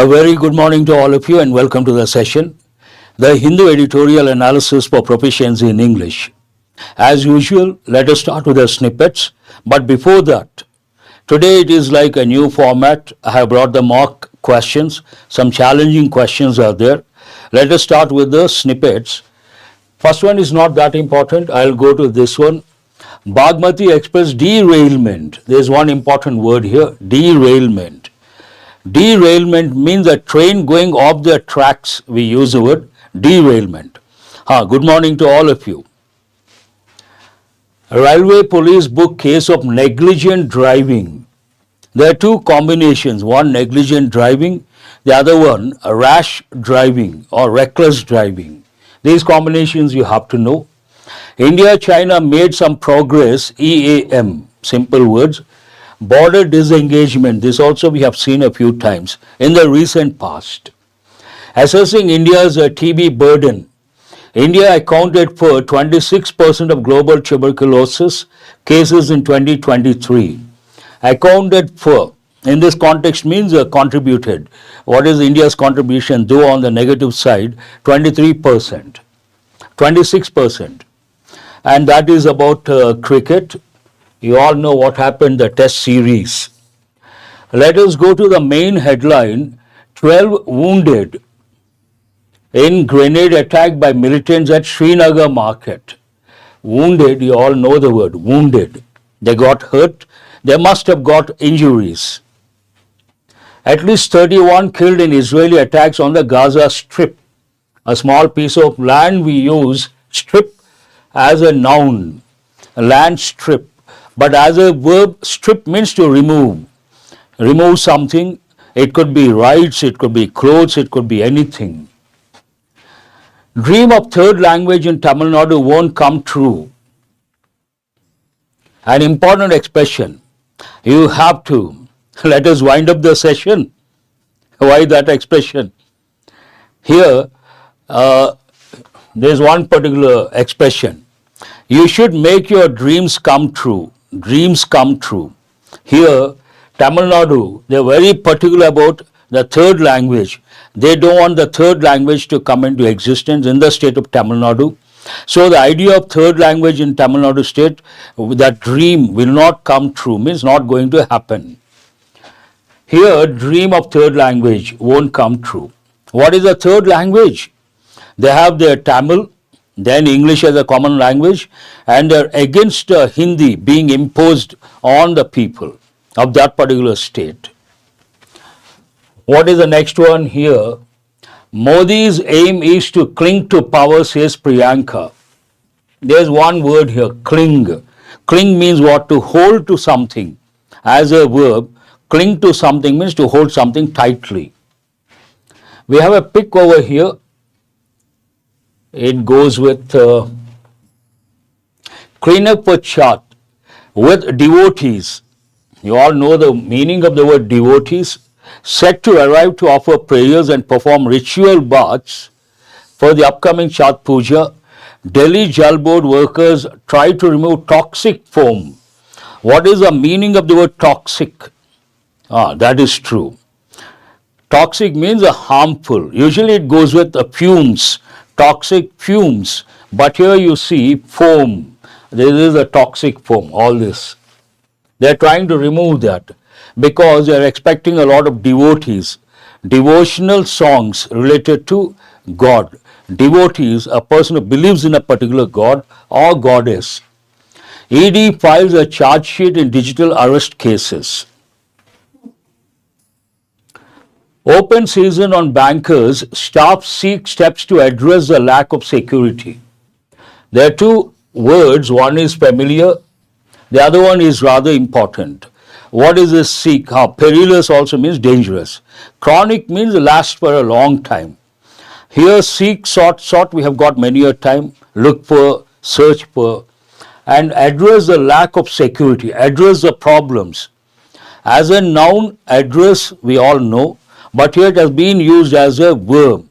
A very good morning to all of you and welcome to the session, the Hindu Editorial Analysis for Proficiency in English. As usual, let us start with the snippets, but before that, today it is like a new format. I have brought the mock questions, some challenging questions are there. Let us start with the snippets. First one is not that important, I'll go to this one. Bagmati Express derailment, there is one important word here, derailment. Derailment means a train going off the tracks. We use the word derailment. Good morning to all of you. Railway police book case of negligent driving. There are two combinations, one negligent driving, the other one rash driving or reckless driving. These combinations you have to know. India-China made some progress, EAM, simple words. Border disengagement, this also we have seen a few times in the recent past. Assessing India's TB burden, India accounted for 26% of global tuberculosis cases in 2023. Accounted for, in this context means contributed. What is India's contribution? Though on the negative side, 23%, 26%. And that is about cricket. You all know what happened, the test series. Let us go to the main headline, 12 wounded in grenade attack by militants at Srinagar market. Wounded, you all know the word, wounded. They got hurt, they must have got injuries. At least 31 killed in Israeli attacks on the Gaza Strip. A small piece of land we use, strip, as a noun, a land strip. But as a verb, strip means to remove. Remove something. It could be rights, it could be clothes, it could be anything. Dream of third language in Tamil Nadu won't come true. An important expression. You have to. Let us wind up the session. Why that expression? Here, there is one particular expression. You should make your dreams come true. Dreams come true. Here, Tamil Nadu, they are very particular about the third language. They don't want the third language to come into existence in the state of Tamil Nadu. So the idea of third language in Tamil Nadu state, that dream will not come true, means not going to happen. Here, dream of third language won't come true. What is the third language? They have their Tamil, then English as a common language, and they're against Hindi being imposed on the people of that particular state. What is the next one here? Modi's aim is to cling to power, says Priyanka. There's one word here, cling. Cling means what? To hold to something. As a verb, cling to something means to hold something tightly. We have a pic over here. It goes with clean up a chart with devotees. You all know the meaning of the word devotees. Set to arrive to offer prayers and perform ritual baths for the upcoming Chhat Puja. Delhi Jal Board workers try to remove toxic foam. What is the meaning of the word toxic? That is true. Toxic means harmful. Usually it goes with fumes. Toxic fumes, but here you see foam. This is a toxic foam, all this. They are trying to remove that because they are expecting a lot of devotees. Devotional songs related to God. Devotees, a person who believes in a particular God or goddess. ED files a charge sheet in digital arrest cases. Open season on bankers, staff seek steps to address the lack of security. There are two words, one is familiar, the other one is rather important. What is this seek? Perilous also means dangerous. Chronic means last for a long time. Here seek, sought we have got many a time, look for, search for, and address the lack of security, address the problems. As a noun, address we all know. But here it has been used as a verb,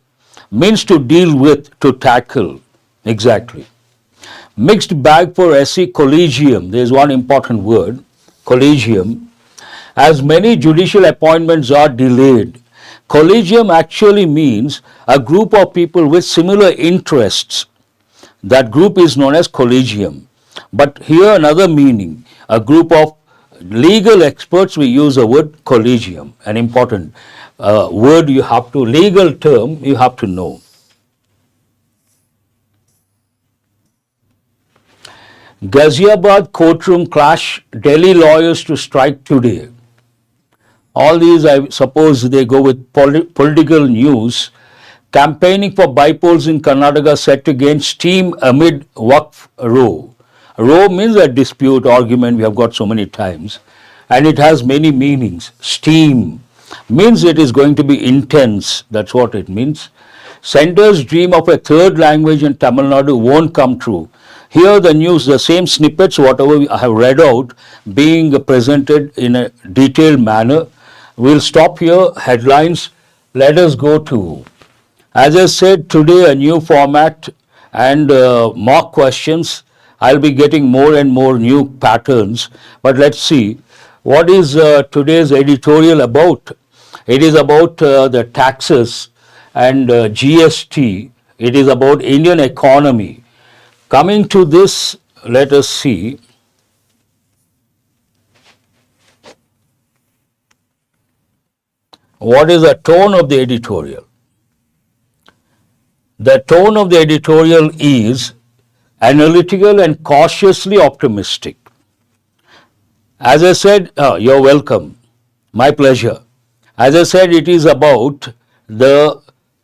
means to deal with, to tackle, exactly. Mixed bag for SC collegium, there is one important word, collegium. As many judicial appointments are delayed, Collegium actually means a group of people with similar interests. That group is known as collegium. But here another meaning, a group of legal experts, we use the word collegium, an important word you have to, legal term you have to know. Ghaziabad courtroom clash, Delhi lawyers to strike today. All these, I suppose, they go with political news. Campaigning for bypolls in Karnataka set to gain steam amid Waqf row. Row means a dispute, argument, we have got so many times. And it has many meanings. Steam means it is going to be intense. That's what it means. Centre's dream of a third language in Tamil Nadu won't come true. Here the news, the same snippets, whatever I have read out, being presented in a detailed manner. We'll stop here. Headlines. Let us go to, as I said, today a new format and mock questions. I'll be getting more and more new patterns. But let's see. What is today's editorial about? It is about the taxes and GST. It is about Indian economy. Coming to this, let us see. What is the tone of the editorial? The tone of the editorial is analytical and cautiously optimistic. As I said, you're welcome. My pleasure. As I said, it is about the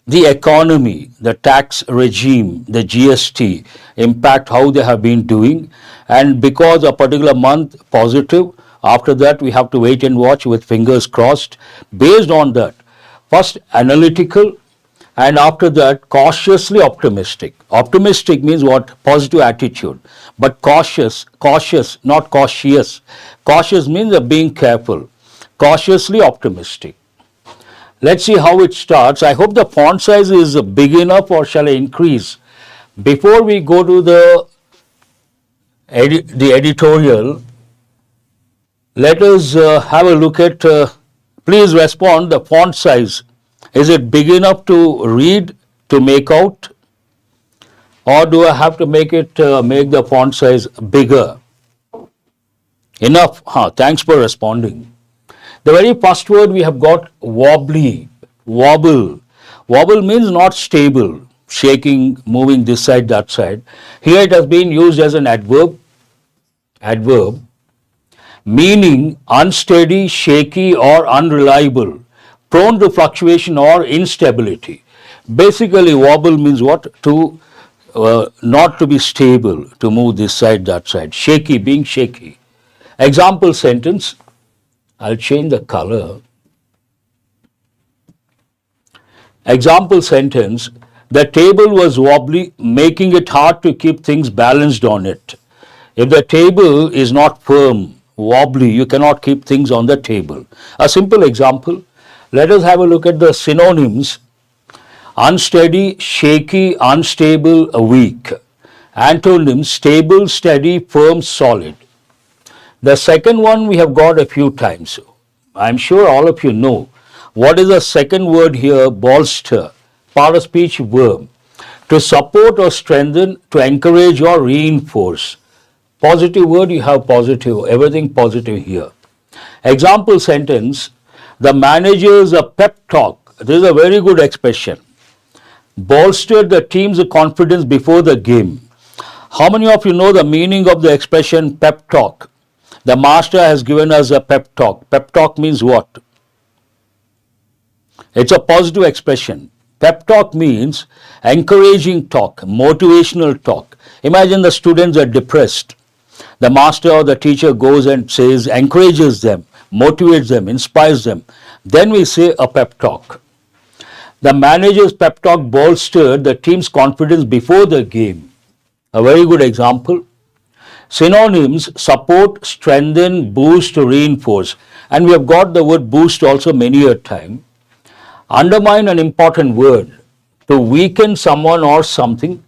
economy, the tax regime, the GST impact, how they have been doing. And because a particular month positive, after that we have to wait and watch with fingers crossed. Based on that, first analytical and after that cautiously optimistic. Optimistic means what? Positive attitude. But cautious, not cautious. Cautious means being careful. Cautiously optimistic. Let's see how it starts. I hope the font size is big enough, or shall I increase? Before we go to the editorial, let us have a look at, please respond, the font size. Is it big enough to read, to make out? Or do I have to make the font size bigger? Enough? Thanks for responding. The very first word we have got wobbly, wobble. Wobble means not stable, shaking, moving this side, that side. Here it has been used as an adverb, meaning unsteady, shaky or unreliable, prone to fluctuation or instability. Basically, wobble means what? To not to be stable, to move this side, that side. Shaky, being shaky. Example sentence. I'll change the color. Example sentence. The table was wobbly, making it hard to keep things balanced on it. If the table is not firm, wobbly, you cannot keep things on the table. A simple example. Let us have a look at the synonyms. Unsteady, shaky, unstable, weak. Antonyms: stable, steady, firm, solid. The second one we have got a few times. I'm sure all of you know. What is the second word here? Bolster. Part of speech verb. To support or strengthen, to encourage or reinforce. Positive word, you have positive. Everything positive here. Example sentence. The manager's pep talk. This is a very good expression. Bolstered the team's confidence before the game. How many of you know the meaning of the expression pep talk? The master has given us a pep talk. Pep talk means what? It's a positive expression. Pep talk means encouraging talk, motivational talk. Imagine the students are depressed. The master or the teacher goes and says, encourages them, motivates them, inspires them. Then we say a pep talk. The manager's pep talk bolstered the team's confidence before the game. A very good example. Synonyms: support, strengthen, boost, reinforce. And we have got the word boost also many a time. Undermine, an important word. To weaken someone or something.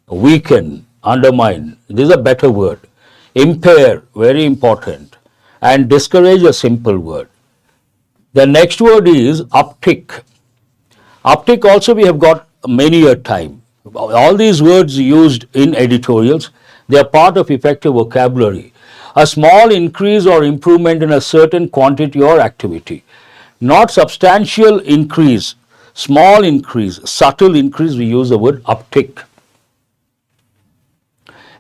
Weaken, undermine. This is a better word. Impair, very important. And discourage, a simple word. The next word is uptick. Uptick also we have got many a time. All these words used in editorials, they are part of effective vocabulary. A small increase or improvement in a certain quantity or activity. Not substantial increase, small increase, subtle increase, we use the word uptick.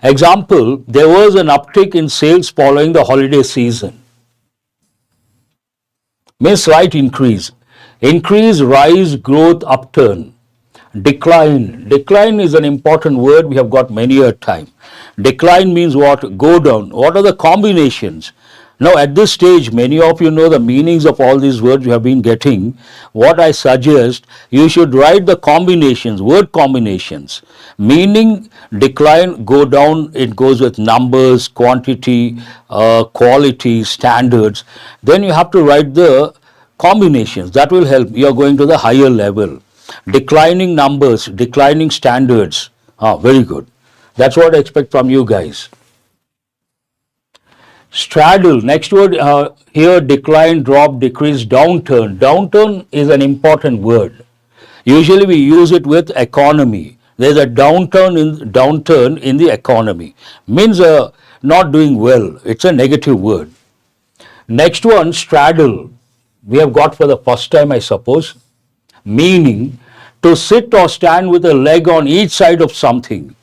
Example, there was an uptick in sales following the holiday season. Means slight increase. Increase, rise, growth, upturn. Decline. Decline is an important word we have got many a time. Decline means what? Go down. What are the combinations? Now at this stage, many of you know the meanings of all these words you have been getting. What I suggest, you should write the combinations, word combinations. Meaning, decline, go down, it goes with numbers, quantity, quality, standards. Then you have to write the combinations. That will help. You are going to the higher level. Declining numbers, declining standards. Very good. That's what I expect from you guys. Straddle, next word here, decline, drop, decrease, downturn. Downturn is an important word. Usually we use it with economy. There's a downturn in the economy. Means not doing well. It's a negative word. Next one, straddle. We have got for the first time, I suppose. Meaning to sit or stand with a leg on each side of something.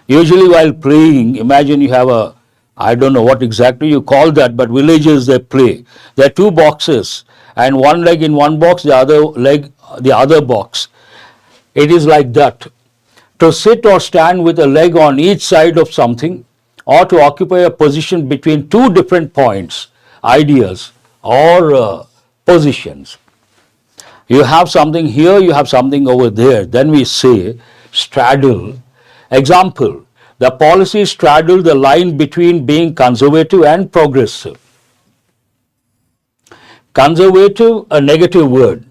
Usually while playing, imagine you have a, I don't know what exactly you call that, but villages they play. There are two boxes and one leg in one box, the other leg the other box. It is like that. To sit or stand with a leg on each side of something, or to occupy a position between two different points, ideas or positions. You have something here, you have something over there. Then we say straddle. Example, the policy straddled the line between being conservative and progressive. Conservative, a negative word.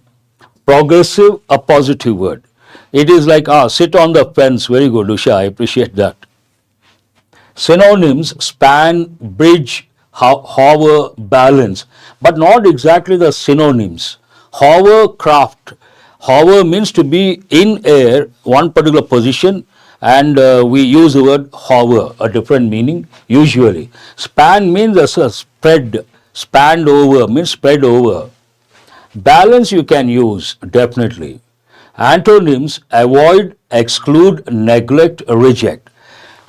Progressive, a positive word. It is like, sit on the fence. Very good, Usha, I appreciate that. Synonyms, span, bridge, hover, balance, but not exactly the synonyms. Hovercraft. Hover means to be in air, one particular position, and we use the word hover, a different meaning usually. Span means a spread, spanned over means spread over. Balance you can use definitely. Antonyms, avoid, exclude, neglect, reject.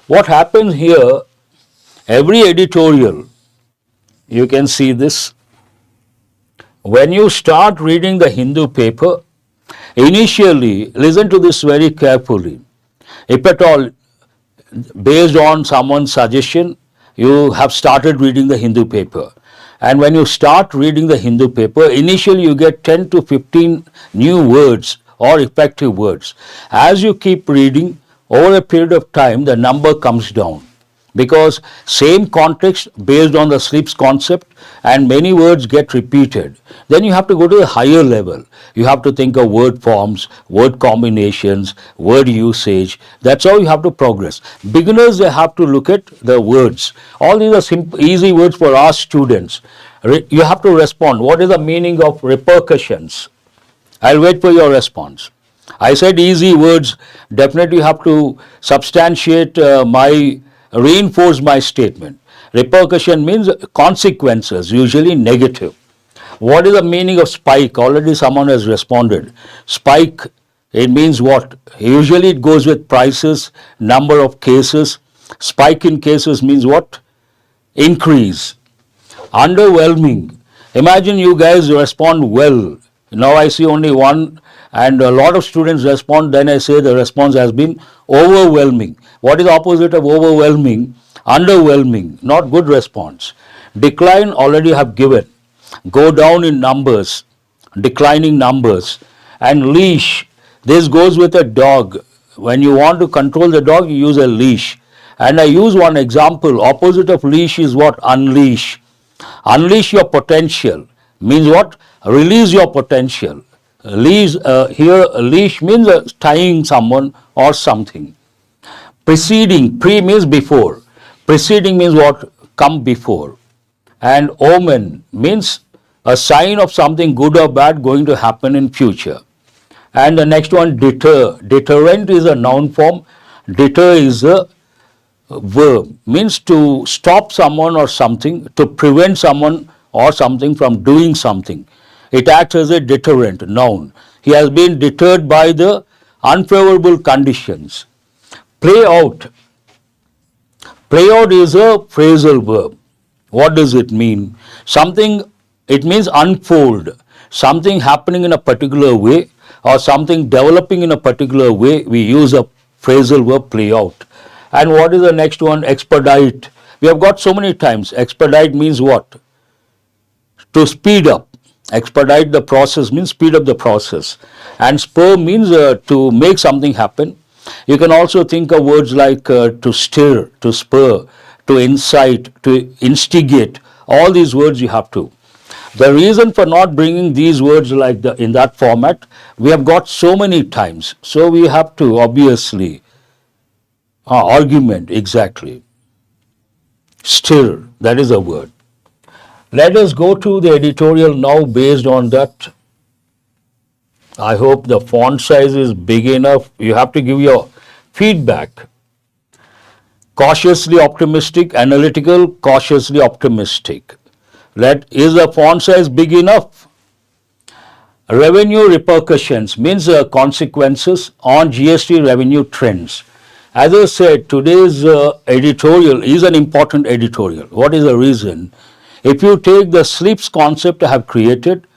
What happens here, every editorial, you can see this. When you start reading the Hindu paper, initially, listen to this very carefully. If at all, based on someone's suggestion, you have started reading the Hindu paper. And when you start reading the Hindu paper, initially you get 10 to 15 new words or effective words. As you keep reading, over a period of time, the number comes down. Because same context based on the SREEDHAR'S concept and many words get repeated. Then you have to go to the higher level. You have to think of word forms, word combinations, word usage. That's how you have to progress. Beginners, they have to look at the words. All these are simple, easy words for our students. You have to respond. What is the meaning of repercussions? I'll wait for your response. I said easy words. Definitely you have to substantiate reinforce my statement. Repercussion means consequences, usually negative. What is the meaning of spike? Already someone has responded. Spike, it means what? Usually it goes with prices, number of cases. Spike in cases means what? Increase. Underwhelming. Imagine you guys respond well. Now I see only one and a lot of students respond, then I say the response has been overwhelming. What is the opposite of overwhelming? Underwhelming, not good response. Decline already have given. Go down in numbers, declining numbers. And leash, this goes with a dog. When you want to control the dog, you use a leash. And I use one example. Opposite of leash is what? Unleash. Unleash your potential. Means what? Release your potential. Here leash means tying someone or something. Preceding, pre means before. Preceding means what? Come before. And omen means a sign of something good or bad going to happen in future. And the next one, deter. Deterrent is a noun form. Deter is a verb, means to stop someone or something, to prevent someone or something from doing something. It acts as a deterrent, noun. He has been deterred by the unfavorable conditions. Play out. Play out is a phrasal verb. What does it mean? Something, it means unfold. Something happening in a particular way or something developing in a particular way, we use a phrasal verb, play out. And what is the next one? Expedite. We have got so many times. Expedite means what? To speed up. Expedite the process means speed up the process. And spur means to make something happen. You can also think of words like to stir, to spur, to incite, to instigate. All these words you have to. The reason for not bringing these words like in that format, we have got so many times. So we have to obviously argument, exactly. Stir, that is a word. Let us go to the editorial now based on that. I hope the font size is big enough. You have to give your feedback. Cautiously optimistic, analytical, cautiously optimistic. Is the font size big enough? Revenue repercussions means consequences on GST revenue trends. As I said, today's editorial is an important editorial. What is the reason? If you take the SREEDHAR'S concept I have created,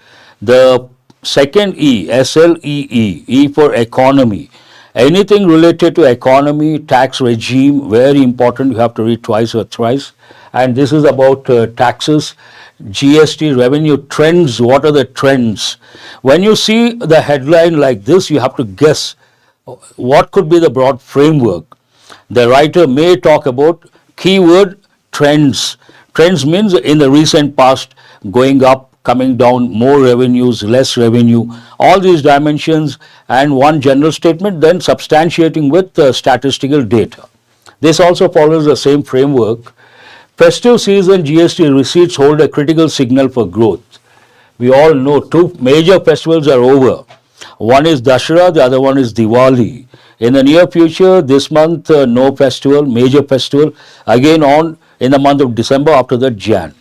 the second E, SLEE, E for economy, anything related to economy, tax regime, very important, you have to read twice or thrice. And this is about taxes, GST revenue trends. What are the trends? When you see the headline like this, you have to guess what could be the broad framework. The writer may talk about keyword trends. Trends means in the recent past, going up, coming down, more revenues, less revenue, all these dimensions, and one general statement, then substantiating with statistical data. This also follows the same framework. Festive season GST receipts hold a critical signal for growth. We all know two major festivals are over. One is Dussehra, the other one is Diwali. In the near future, this month, no festival, major festival, again on in the month of December, after that Jan.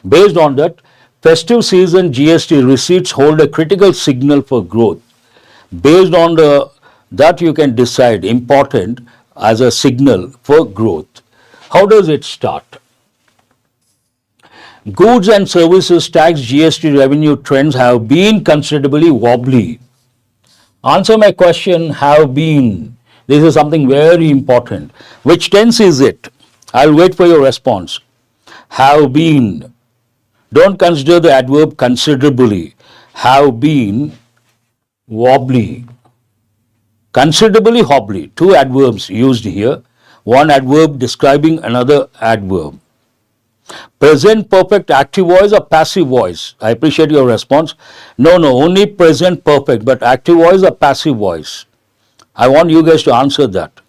Based on that, festive season GST receipts hold a critical signal for growth. Based on that you can decide important as a signal for growth. How does it start? Goods and services tax GST revenue trends have been considerably wobbly. Answer my question, have been. This is something very important. Which tense is it? I'll wait for your response. Have been. Don't consider the adverb considerably. Have been wobbly. Considerably wobbly. Two adverbs used here. One adverb describing another adverb. Present perfect active voice or passive voice? I appreciate your response. No, only present perfect, but active voice or passive voice? I want you guys to answer that.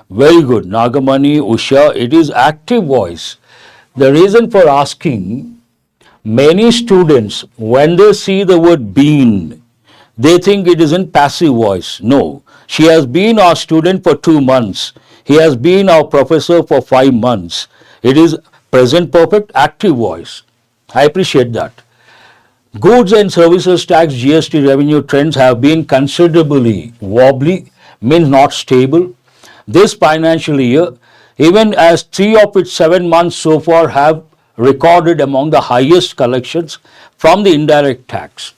Very good. Nagamani, Usha, it is active voice. The reason for asking, many students, when they see the word been, they think it is in passive voice. No, she has been our student for 2 months. He has been our professor for 5 months. It is present perfect active voice. I appreciate that. Goods and services tax GST revenue trends have been considerably wobbly, means not stable. This financial year, even as 3 of its 7 months so far have recorded among the highest collections from the indirect tax.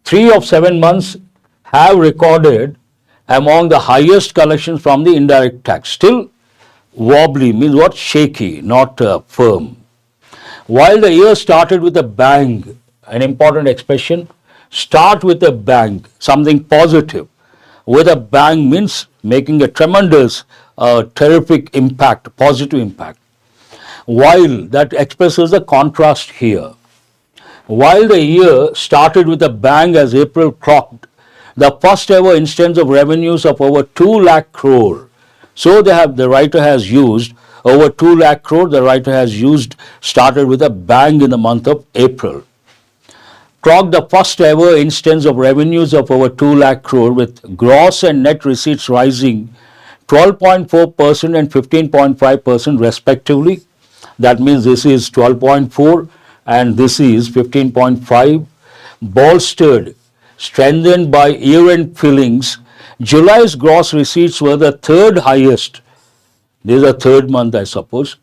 3 of 7 months have recorded among the highest collections from the indirect tax. Still wobbly means what? Shaky, not firm. While the year started with a bang, an important expression, start with a bang, something positive. With a bang means making a tremendous, terrific impact, positive impact. While that expresses the contrast here. While the year started with a bang as April clocked the first ever instance of revenues of over 2 lakh crore. So the writer has used over 2 lakh crore, the writer has used, started with a bang in the month of April. clocked the first ever instance of revenues of over 2 lakh crore with gross and net receipts rising 12.4% and 15.5% respectively. That means this is 12.4 and this is 15.5. Bolstered, strengthened by year-end fillings, July's gross receipts were the third highest. This is the third month, I suppose.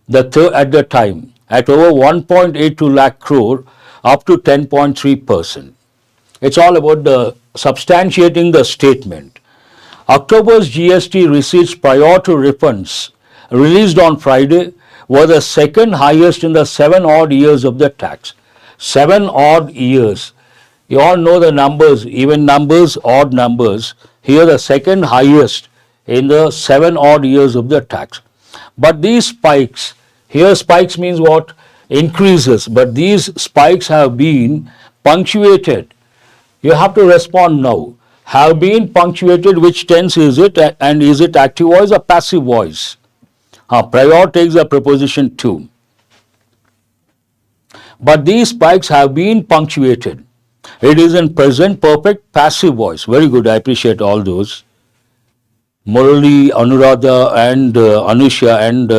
The third at the time, at over 1.82 lakh crore, up to 10.3%. It's all about the substantiating the statement. October's GST receipts prior to refunds released on Friday were the second highest in the 7 odd years of the tax. 7 odd years. You all know the numbers, even numbers, odd numbers. Here the second highest in the 7 odd years of the tax. But these spikes, here spikes means what? Increases. But these spikes have been punctuated. You have to respond now. Have been punctuated, which tense is it, and is it active voice or passive voice? Prior takes the preposition to. But these spikes have been punctuated. It is in present perfect passive voice. Very good, I appreciate all those. Murali, Anuradha and Anusha and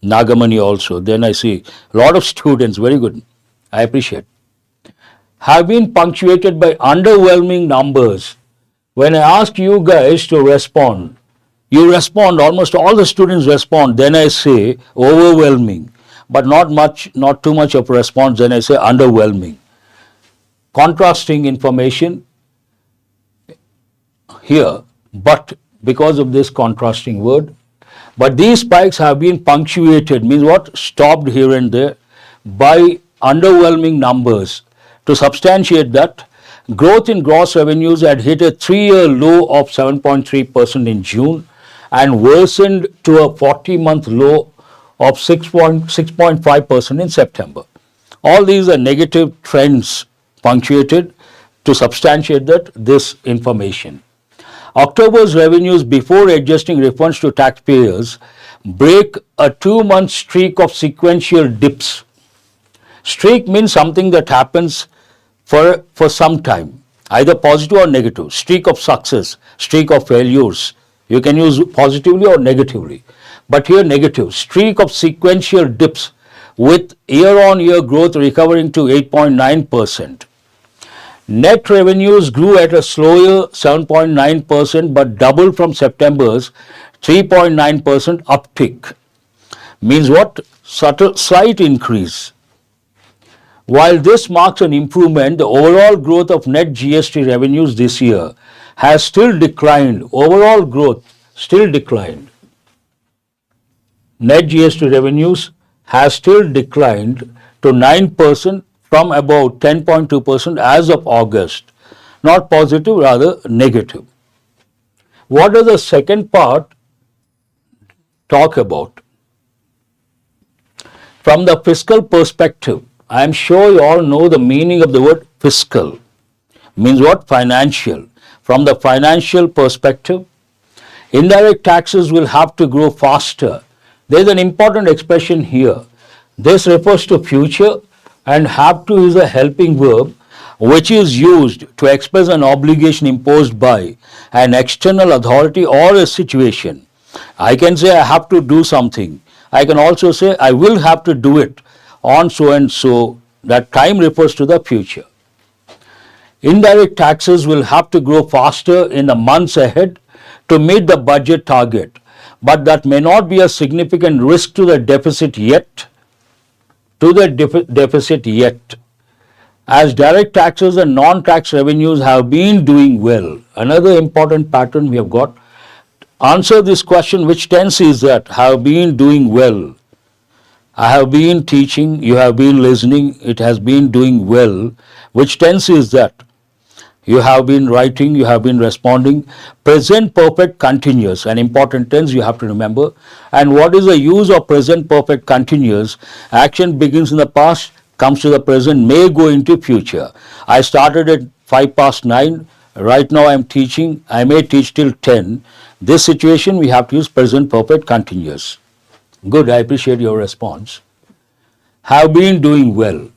Nagamani also. Then I see a lot of students, very good, I appreciate. Have been punctuated by underwhelming numbers. When I ask you guys to respond, you respond, almost all the students respond, then I say overwhelming, but not too much of a response, then I say underwhelming. Contrasting information here, but because of this contrasting word, but these spikes have been punctuated, means what? Stopped here and there by underwhelming numbers. To substantiate that, growth in gross revenues had hit a 3-year low of 7.3% in June and worsened to a 40-month low of 6.5% in September. All these are negative trends punctuated to substantiate this information. October's revenues before adjusting refunds to taxpayers break a 2-month streak of sequential dips. Streak means something that happens for some time, either positive or negative. Streak of success, streak of failures. You can use positively or negatively. But here negative. Streak of sequential dips with year-on-year growth recovering to 8.9%. Net revenues grew at a slower 7.9% but doubled from September's 3.9% uptick. Means what? Slight increase. While this marks an improvement, the overall growth of net GST revenues this year has still declined. Overall growth still declined. Net GST revenues has still declined to 9% from about 10.2% as of August. Not positive, rather negative. What does the second part talk about? From the fiscal perspective, I am sure you all know the meaning of the word fiscal. Means what? Financial. From the financial perspective, indirect taxes will have to grow faster. There is an important expression here. This refers to future, and have to is a helping verb which is used to express an obligation imposed by an external authority or a situation. I can say I have to do something. I can also say I will have to do it on so and so. That time refers to the future. Indirect taxes will have to grow faster in the months ahead to meet the budget target, but that may not be a significant risk to the deficit yet. As direct taxes and non-tax revenues have been doing well. Another important pattern we have got. Answer this question, which tense is that? Have been doing well. I have been teaching, you have been listening, it has been doing well. Which tense is that? You have been writing, you have been responding. Present perfect continuous, an important tense you have to remember. And what is the use of present perfect continuous? Action begins in the past, comes to the present, may go into future. I started at 9:05. Right now I am teaching, I may teach till 10. This situation we have to use present perfect continuous. Good, I appreciate your response. Have been doing well.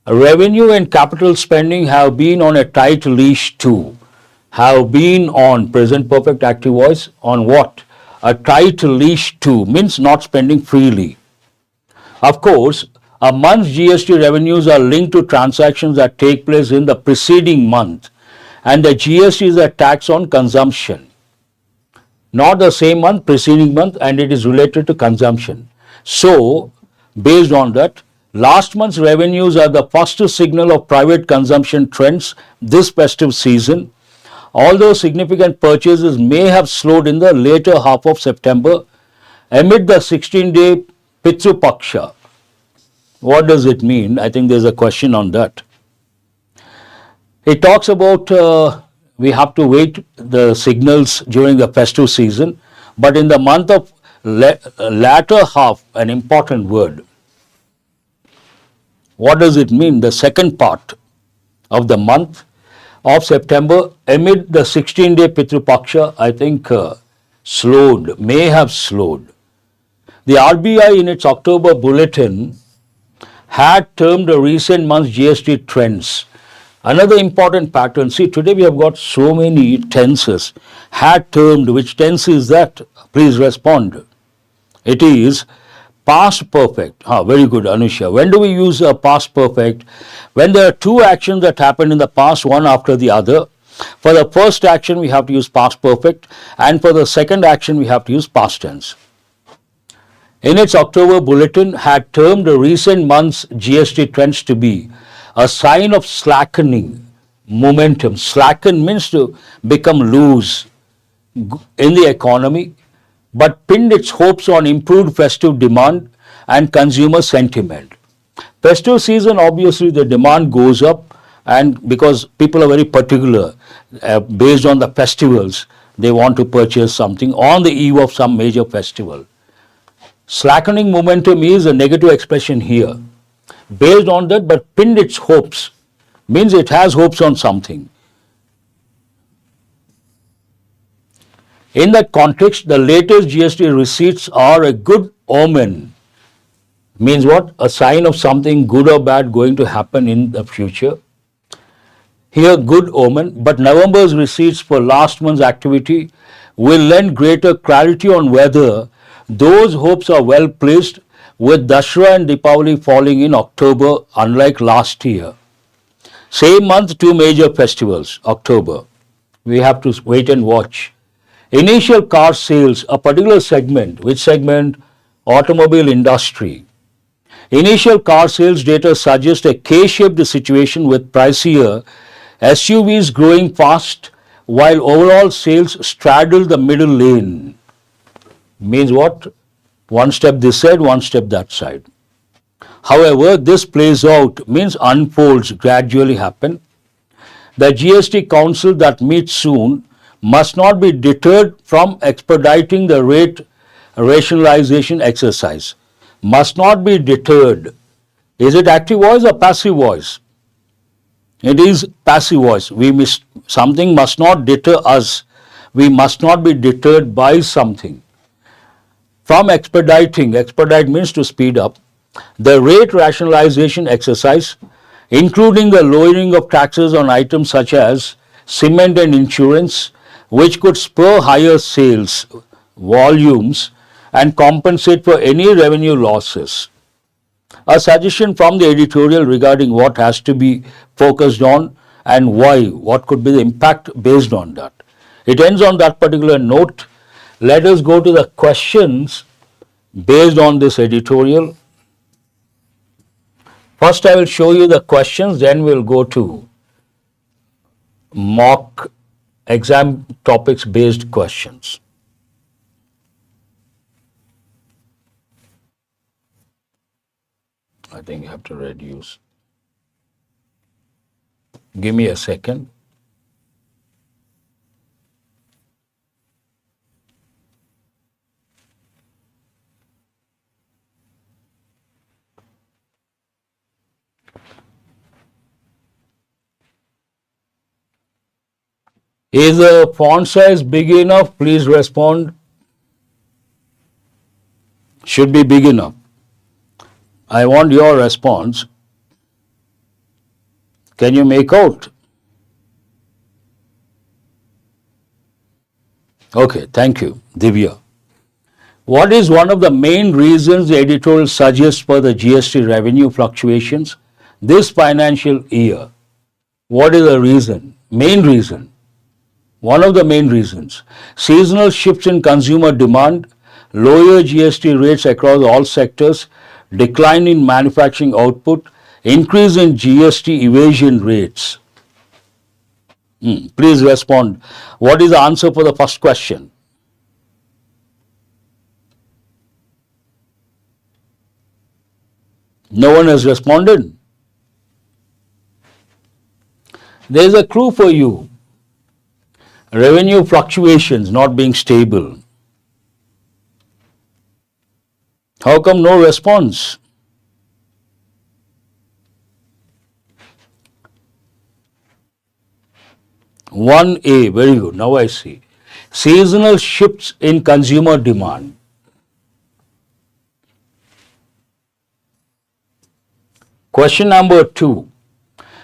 Revenue and capital spending have been on a tight leash too. Have been on present perfect active voice on what? A tight leash too means not spending freely. Of course, a month's GST revenues are linked to transactions that take place in the preceding month, and the GST is a tax on consumption. Not the same month, preceding month, and it is related to consumption. So, based on that, last month's revenues are the first signal of private consumption trends this festive season, although significant purchases may have slowed in the later half of September amid the 16-day Pitru Paksha. What does it mean? I think there's a question on that. It talks about we have to wait the signals during the festive season, but in the month of latter half, an important word. What does it mean? The second part of the month of September amid the 16-day Pitru Paksha, I think slowed, may have slowed. The RBI in its October bulletin had termed the recent month's GST trends. Another important pattern, see today we have got so many tenses. Had termed, which tense is that? Please respond. It is past perfect. Very good, Anusha. When do we use past perfect? When there are two actions that happen in the past, one after the other. For the first action, we have to use past perfect, and for the second action, we have to use past tense. In its October bulletin, had termed the recent month's GST trends to be a sign of slackening momentum. Slacken means to become loose in the economy, but pinned its hopes on improved festive demand and consumer sentiment. Festive season, obviously the demand goes up, and because people are very particular based on the festivals, they want to purchase something on the eve of some major festival. Slackening momentum is a negative expression here. Based on that, but pinned its hopes means it has hopes on something. In that context, the latest GST receipts are a good omen. Means what? A sign of something good or bad going to happen in the future. Here, good omen, but November's receipts for last month's activity will lend greater clarity on whether those hopes are well placed, with Dashra and Deepavali falling in October, unlike last year. Same month, two major festivals, October. We have to wait and watch. Initial car sales, a particular segment. Which segment? Automobile industry. Initial car sales data suggest a K-shaped situation with pricier SUVs growing fast while overall sales straddle the middle lane. Means what? One step this side, one step that side. However, this plays out, means unfolds, gradually happen. The GST Council that meets soon must not be deterred from expediting the rate rationalization exercise. Must not be deterred. Is it active voice or passive voice? It is passive voice. Something must not deter us. We must not be deterred by something. From expediting, expedite means to speed up, the rate rationalization exercise, including the lowering of taxes on items such as cement and insurance, which could spur higher sales volumes and compensate for any revenue losses. A suggestion from the editorial regarding what has to be focused on and why, what could be the impact based on that. It ends on that particular note. Let us go to the questions based on this editorial. First I will show you the questions, then we will go to mock exam topics based questions. I think you have to reduce. Give me a second. Is the font size big enough? Please respond. Should be big enough. I want your response. Can you make out? Okay, thank you, Divya. What is one of the main reasons the editorial suggests for the GST revenue fluctuations this financial year? What is the reason? Main reason. One of the main reasons. Seasonal shifts in consumer demand, lower GST rates across all sectors, decline in manufacturing output, increase in GST evasion rates. Please respond. What is the answer for the first question? No one has responded. There is a clue for you. Revenue fluctuations not being stable. How come no response? One A, very good. Now I see. Seasonal shifts in consumer demand. Question number 2.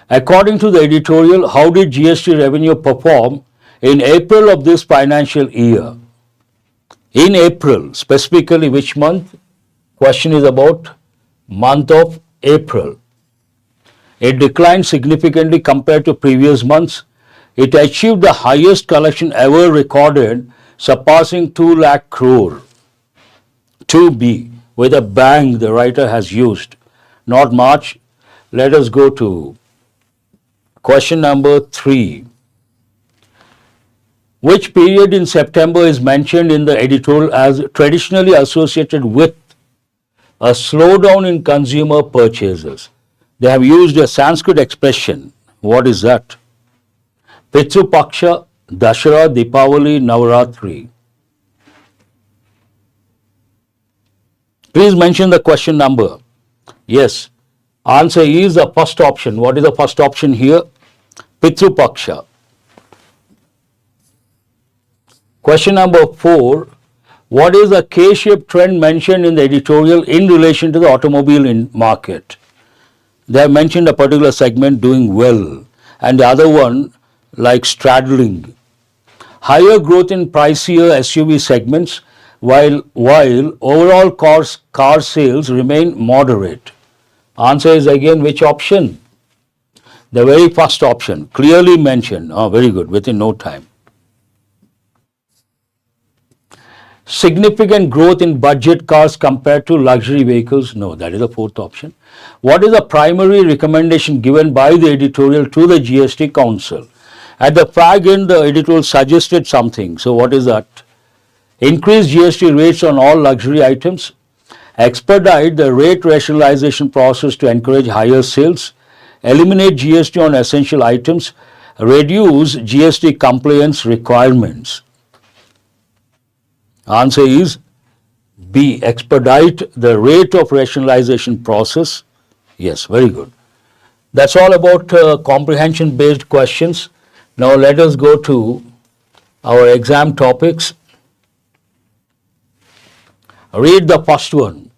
According to the editorial, how did GST revenue perform in April of this financial year? In April, specifically which month? Question is about month of April. It declined significantly compared to previous months. It achieved the highest collection ever recorded, surpassing 2 lakh crore. 2B, with a bang the writer has used. Not March. Let us go to question number 3. Which period in September is mentioned in the editorial as traditionally associated with a slowdown in consumer purchases? They have used a Sanskrit expression. What is that? Pitru Paksha, Dashara, Deepavali, Navaratri. Please mention the question number. Yes. Answer is the first option. What is the first option here? Pitru Paksha. Question number 4. What is the K-shaped trend mentioned in the editorial in relation to the automobile market? They have mentioned a particular segment doing well and the other one like straddling. Higher growth in pricier SUV segments while overall car sales remain moderate. Answer is again which option? The very first option, clearly mentioned. Oh, very good, within no time. Significant growth in budget cars compared to luxury vehicles. No, that is the fourth option. What is the primary recommendation given by the editorial to the GST Council? At the fag end, the editorial suggested something. So what is that? Increase GST rates on all luxury items. Expedite the rate rationalization process to encourage higher sales. Eliminate GST on essential items. Reduce GST compliance requirements. Answer is B. Expedite the rate of rationalization process. Yes, very good. That's all about comprehension based questions. Now let us go to our exam topics. Read the first one.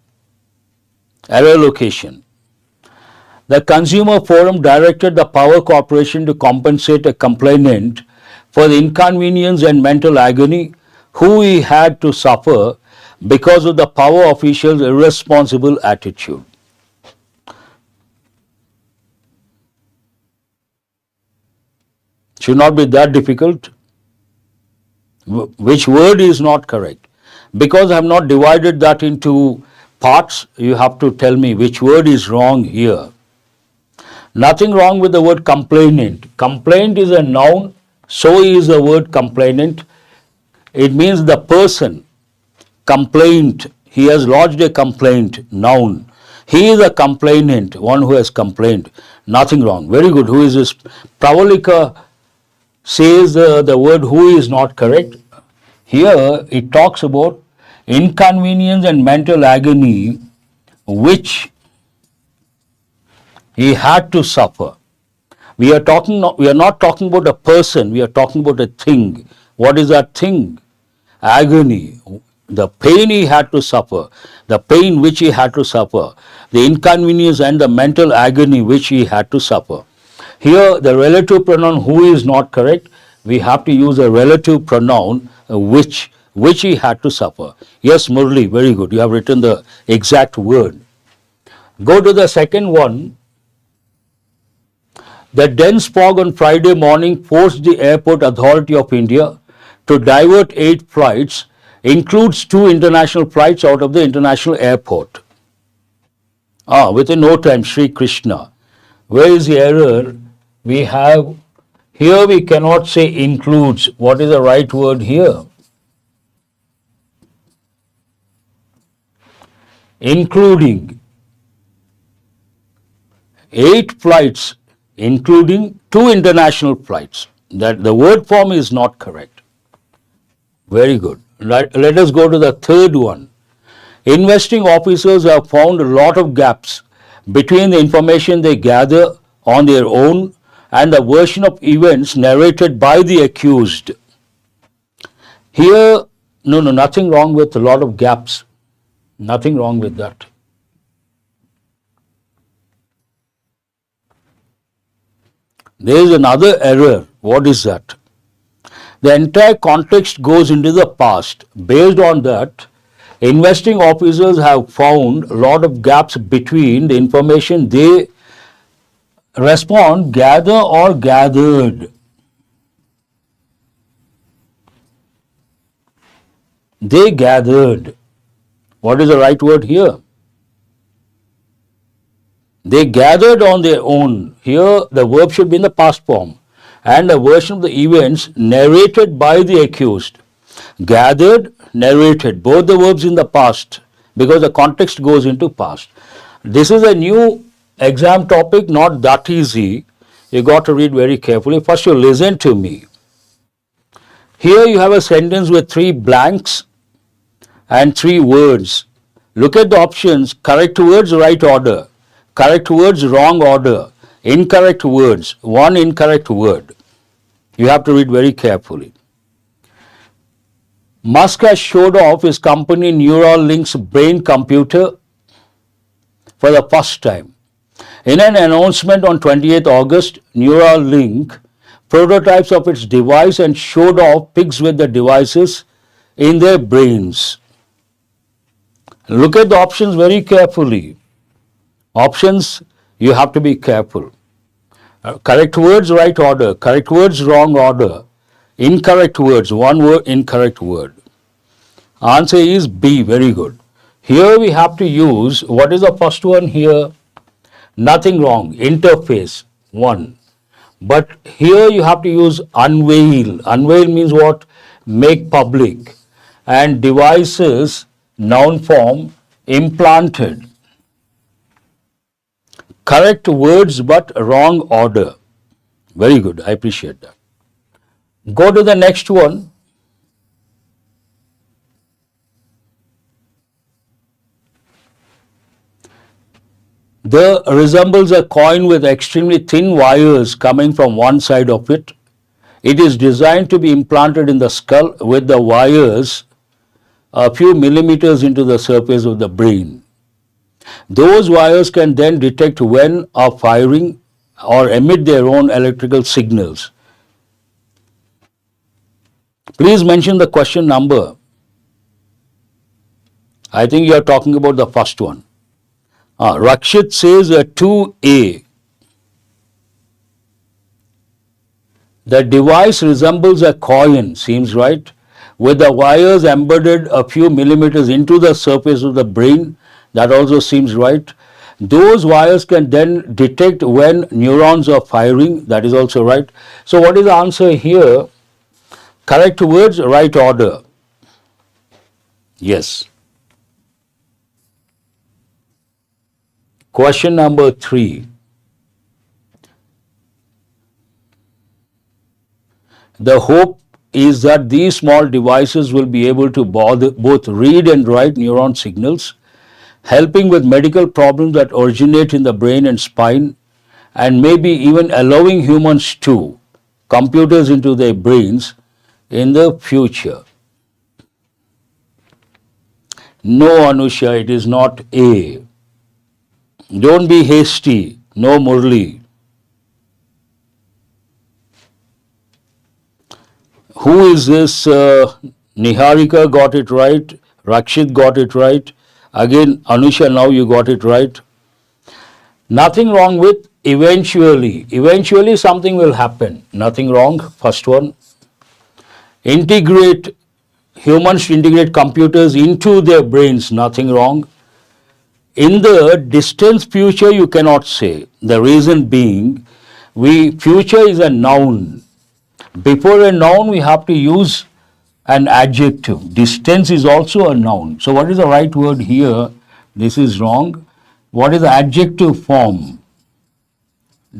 Error location. The Consumer Forum directed the Power Corporation to compensate a complainant for the inconvenience and mental agony who he had to suffer because of the power official's irresponsible attitude. Should not be that difficult. Which word is not correct? Because I have not divided that into parts, you have to tell me which word is wrong here. Nothing wrong with the word complainant. Complaint is a noun, so is the word complainant. It means the person. Complaint, he has lodged a complaint, noun. He is a complainant, one who has complained. Nothing wrong. Very good. Who is this? Pravalika says the word who is not correct. Here it talks about inconvenience and mental agony which he had to suffer. We are not talking about a person, we are talking about a thing. What is that thing? Agony. The pain he had to suffer, the pain which he had to suffer, the inconvenience and the mental agony which he had to suffer. Here the relative pronoun who is not correct. We have to use a relative pronoun which he had to suffer. Yes, Murli, very good. You have written the exact word. Go to the second one. The dense fog on Friday morning forced the Airport Authority of India to divert 8 flights, includes 2 international flights out of the international airport. Within no time, Sri Krishna. Where is the error? We have, here we cannot say includes. What is the right word here? Including 8 flights, including 2 international flights. That the word form is not correct. Very good. Let us go to the third one. Investing officers have found a lot of gaps between the information they gather on their own and the version of events narrated by the accused. Here, nothing wrong with a lot of gaps. Nothing wrong with that. There is another error. What is that? The entire context goes into the past. Based on that, investing officers have found a lot of gaps between the information they gather or gathered. They gathered. What is the right word here? They gathered on their own. Here the verb should be in the past form. And the version of the events narrated by the accused. Gathered, narrated, both the verbs in the past, because the context goes into past. This is a new exam topic, not that easy. You got to read very carefully. First you listen to me. Here you have a sentence with 3 blanks and 3 words. Look at the options. Correct words, right order. Correct words, wrong order. Incorrect words, 1 incorrect word. You have to read very carefully. Musk has showed off his company Neuralink's brain computer for the first time. In an announcement on 28th August, Neuralink prototypes of its device and showed off pigs with the devices in their brains. Look at the options very carefully. Options, you have to be careful. Correct words, right order. Correct words, wrong order. Incorrect words, 1 word, incorrect word. Answer is B, very good. Here we have to use, what is the first one here? Nothing wrong, interface, 1. But here you have to use unveil. Unveil means what? Make public. And devices, noun form, implanted. Correct words but wrong order. Very good, I appreciate that. Go to the next one. There resembles a coin with extremely thin wires coming from one side of it. It is designed to be implanted in the skull with the wires a few millimeters into the surface of the brain. Those wires can then detect when are firing or emit their own electrical signals. Please mention the question number. I think you are talking about the first one. Rakshit says 2A. The device resembles a coin, seems right, with the wires embedded a few millimeters into the surface of the brain. That also seems right. Those wires can then detect when neurons are firing. That is also right. So what is the answer here? Correct words, right order. Yes. Question number 3. The hope is that these small devices will be able to both read and write neuron signals, helping with medical problems that originate in the brain and spine, and maybe even allowing humans to computers into their brains in the future. No, Anusha, it is not A. Don't be hasty. No, Murli. Who is this? Niharika got it right. Rakshit got it right. Again, Anusha, now you got it right. Nothing wrong with eventually. Eventually something will happen. Nothing wrong. First one. Integrate, humans integrate computers into their brains. Nothing wrong. In the distant future, you cannot say. The reason being, future is a noun. Before a noun, we have to use an adjective. Distance is also a noun. So what is the right word here? This is wrong. What is the adjective form?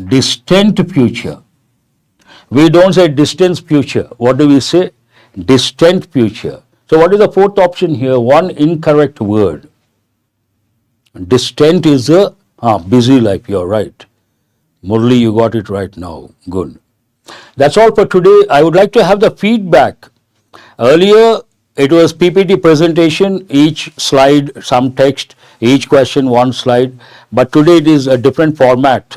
Distant future. We don't say distant future. What do we say? Distant future. So what is the fourth option here? One incorrect word. Distant is a busy life. You're right. Murli, you got it right now. Good. That's all for today. I would like to have the feedback. Earlier, it was PPT presentation, each slide, some text, each question, one slide. But today it is a different format.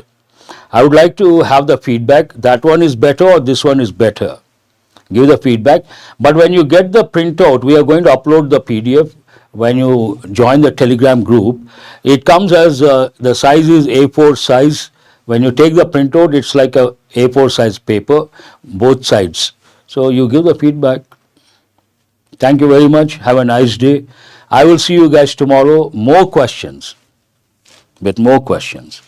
I would like to have the feedback. That one is better or this one is better. Give the feedback. But when you get the printout, we are going to upload the PDF. When you join the Telegram group, it comes as the size is A4 size. When you take the printout, it's like a A4 size paper, both sides. So you give the feedback. Thank you very much. Have a nice day. I will see you guys tomorrow. More questions. With more questions.